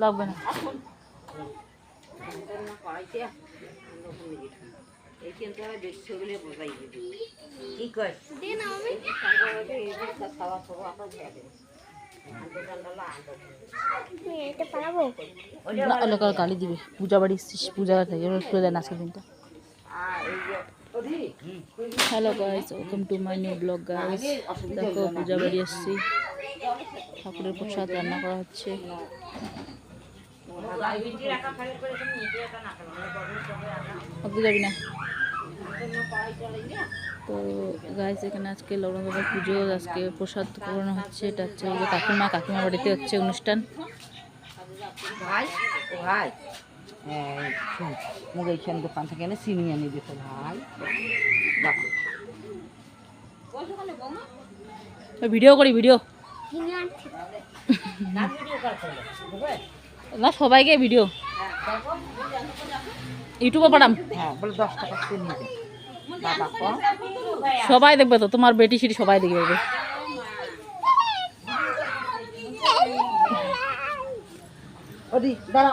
লাগবে না গালি দিবে পূজা বাড়ি পূজা থেকে খুলে দেয় আজকের দিনটা। Hello guys, welcome to my new blog guys. দেখো পূজা বাড়ি এসেছি, ঠাকুরের প্রসাদ রান্না করা হচ্ছে। যাবি না তো গাইস, এখানে আজকে লগ্নবাবার পুজো, আজকে প্রসাদ করানো হচ্ছে। এটা হচ্ছে কাকিমার বাড়িতে হচ্ছে অনুষ্ঠান। এইখানে দোকান থেকে এনে চিনি এনে দিত ভাই। ভিডিও করি ভিডিও না, সবাইকে ভিডিও ইউটিউবে পাঠাম। হ্যাঁ বলে 10 টাকা চিনি দে বাবা কম, সবাই দেখবে তো, তোমার বেটি সিটি সবাই দেখবে। ওদি দাঁড়া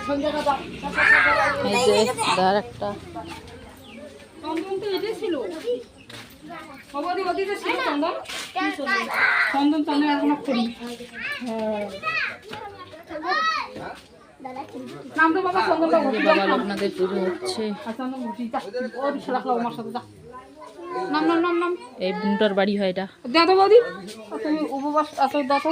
সন্ধ্যাটা দাও। এই যে আর একটা বাবা লোকনাথের পুজো হচ্ছে। এই বুনটার বাড়ি হয় এটা। দাদা বৌদি তুমি উপবাস আছো, দাদা